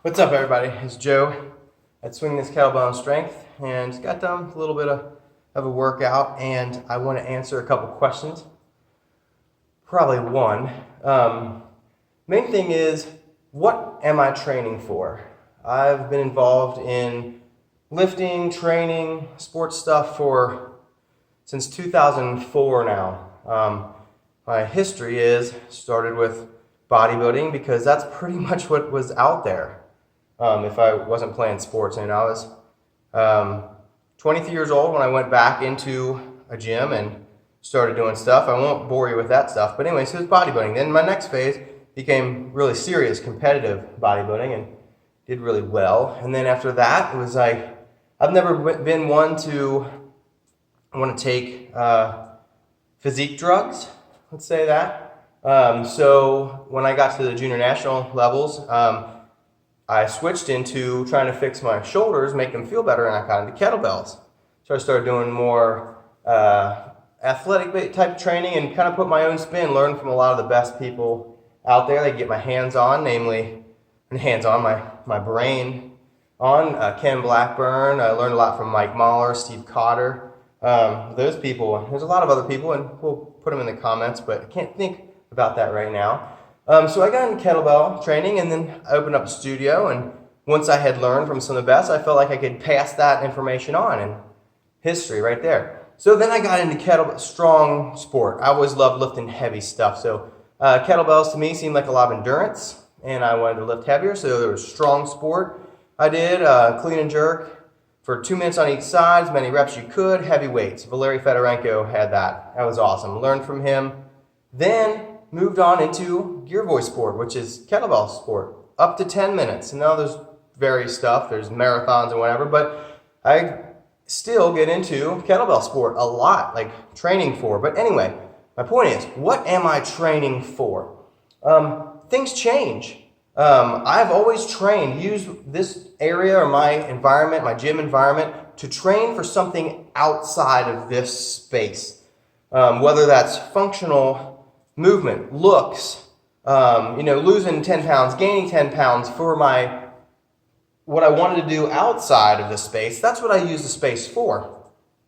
What's up, everybody? It's Joe at Swing This Kettlebell and Strength, and got done a little bit of a workout, and I want to answer a couple questions. Probably one. Main thing is, what am I training for? I've been involved in lifting, training, sports stuff since 2004 now. My history started with bodybuilding because that's pretty much what was out there. If I wasn't playing sports, and I was 23 years old when I went back into a gym and started doing stuff. I won't bore you with that stuff, but anyway, so it was bodybuilding. Then my next phase became really serious competitive bodybuilding and did really well. And then after that, it was like, I've never been one to want to take physique drugs, let's say that. So when I got to the junior national levels, I switched into trying to fix my shoulders, make them feel better, and I got into kettlebells. So I started doing more athletic type training and kind of put my own spin, learn from a lot of the best people out there. They get my hands on, my brain on. Ken Blackburn, I learned a lot from Mike Mahler, Steve Cotter, those people. There's a lot of other people, and we'll put them in the comments, but I can't think about that right now. So I got into kettlebell training, and then I opened up a studio, and once I had learned from some of the best, I felt like I could pass that information on, and history right there. So then I got into kettlebell, strong sport. I always loved lifting heavy stuff, so kettlebells to me seemed like a lot of endurance, and I wanted to lift heavier, so there was strong sport. I did clean and jerk for 2 minutes on each side, as many reps you could, heavy weights. Valery Fedorenko had that. That was awesome. Learned from him. Then moved on into gear voice sport, which is kettlebell sport, up to 10 minutes. And now there's various stuff, there's marathons and whatever, but I still get into kettlebell sport a lot, like training for. But anyway, my point is, what am I training for? Things change. I've always used this area or my environment, my gym environment, to train for something outside of this space. Whether that's functional movement, looks, losing 10 pounds, gaining 10 pounds for what I wanted to do outside of the space. That's what I use the space for.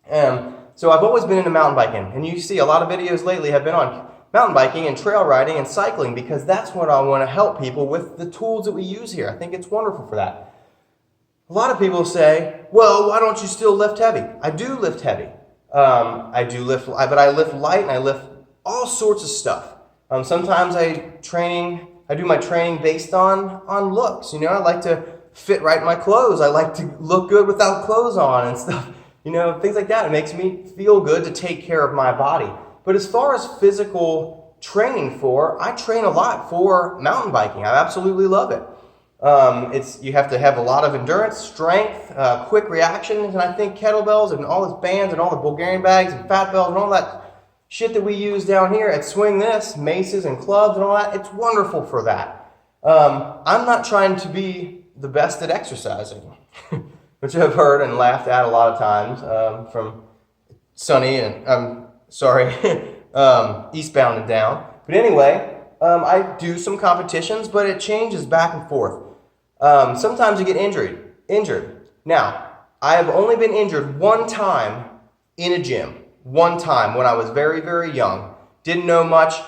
So I've always been into mountain biking, and you see a lot of videos lately have been on mountain biking and trail riding and cycling, because that's what I want to help people with, the tools that we use here. I think it's wonderful for that. A lot of people say, well, why don't you still lift heavy? I do lift heavy. But I lift light, and I lift all sorts of stuff. Sometimes I do my training based on looks. I like to fit right in my clothes. I like to look good without clothes on and stuff. Things like that. It makes me feel good to take care of my body. But as far as physical training I train a lot for mountain biking. I absolutely love it. You have to have a lot of endurance, strength, quick reactions, and I think kettlebells and all those bands and all the Bulgarian bags and fat bells and all that shit that we use down here at Swing This, maces and clubs and all that, it's wonderful for that. I'm not trying to be the best at exercising, which I've heard and laughed at a lot of times from Sonny and, Eastbound and Down. But anyway, I do some competitions, but it changes back and forth. Sometimes you get injured. Now, I have only been injured one time in a gym. One time when I was very, very young. Didn't know much,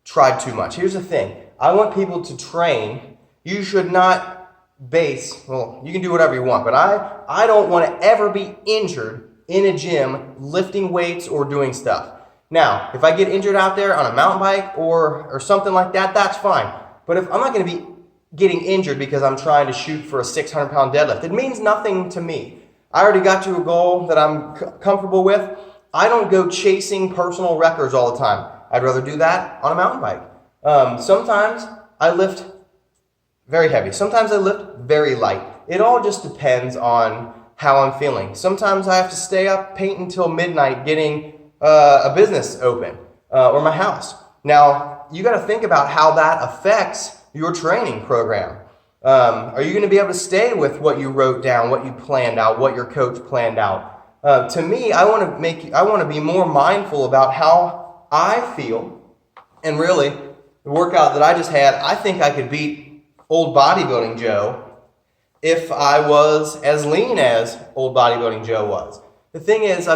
tried too much. Here's the thing. I want people to train. You should not you can do whatever you want, but I don't want to ever be injured in a gym lifting weights or doing stuff. Now, if I get injured out there on a mountain bike or something like that, that's fine. But if I'm not going to be getting injured because I'm trying to shoot for a 600-pound deadlift, it means nothing to me. I already got to a goal that I'm comfortable with. I don't go chasing personal records all the time. I'd rather do that on a mountain bike. Sometimes I lift very heavy. Sometimes I lift very light. It all just depends on how I'm feeling. Sometimes I have to stay up painting until midnight getting a business open or my house. Now, you got to think about how that affects your training program. Are you going to be able to stay with what you wrote down, what you planned out, what your coach planned out? To me, I want to be more mindful about how I feel. And really, the workout that I just had, I think I could beat old bodybuilding Joe if I was as lean as old bodybuilding Joe was. The thing is,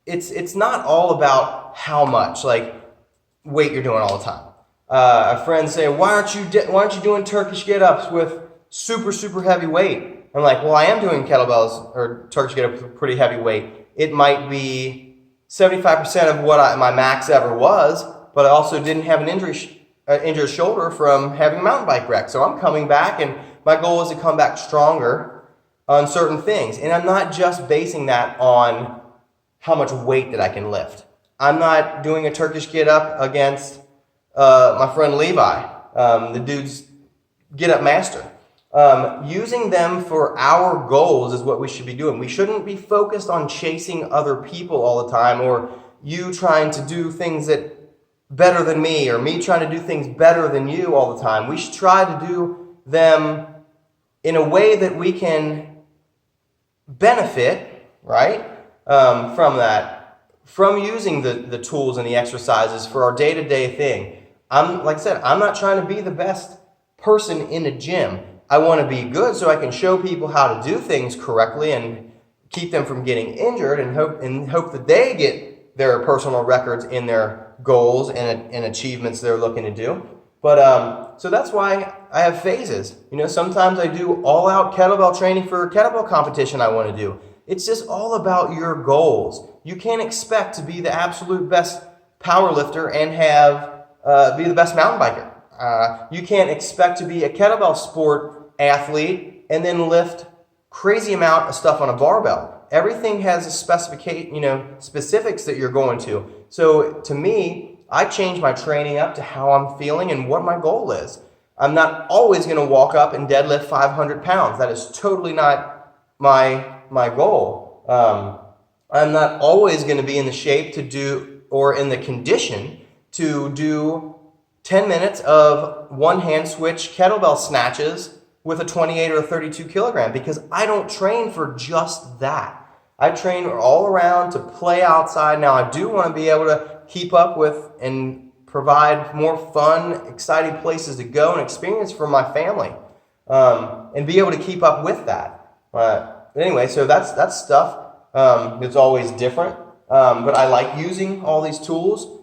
it's not all about how much weight you're doing all the time. A friend say, why aren't you doing Turkish get-ups with super heavy weight? I'm like, well, I am doing kettlebells or Turkish get-ups with pretty heavy weight. It might be 75% of what my max ever was, but I also didn't have an injured shoulder from having a mountain bike wreck. So I'm coming back, and my goal is to come back stronger on certain things. And I'm not just basing that on how much weight that I can lift. I'm not doing a Turkish get-up against my friend Levi, the dude's get-up master. Using them for our goals is what we should be doing. We shouldn't be focused on chasing other people all the time, or you trying to do things that better than me, or me trying to do things better than you all the time. We should try to do them in a way that we can benefit, right, from using the tools and the exercises for our day-to-day thing. Like I said, I'm not trying to be the best person in a gym. I want to be good so I can show people how to do things correctly and keep them from getting injured, and hope that they get their personal records in their goals and achievements they're looking to do. But so that's why I have phases. Sometimes I do all-out kettlebell training for a kettlebell competition I want to do. It's just all about your goals. You can't expect to be the absolute best power lifter and be the best mountain biker. You can't expect to be a kettlebell sport athlete and then lift crazy amount of stuff on a barbell. Everything has a specifics that you're going to. So to me, I change my training up to how I'm feeling and what my goal is. I'm not always going to walk up and deadlift 500 pounds. That is totally not my goal. I'm not always going to be in the shape to do, or in the condition to do 10 minutes of one-hand switch kettlebell snatches with a 28 or a 32 kilogram, because I don't train for just that. I train all around to play outside. Now, I do want to be able to keep up with and provide more fun, exciting places to go and experience for my family, and be able to keep up with that. But anyway, so that's stuff. It's always different, but I like using all these tools.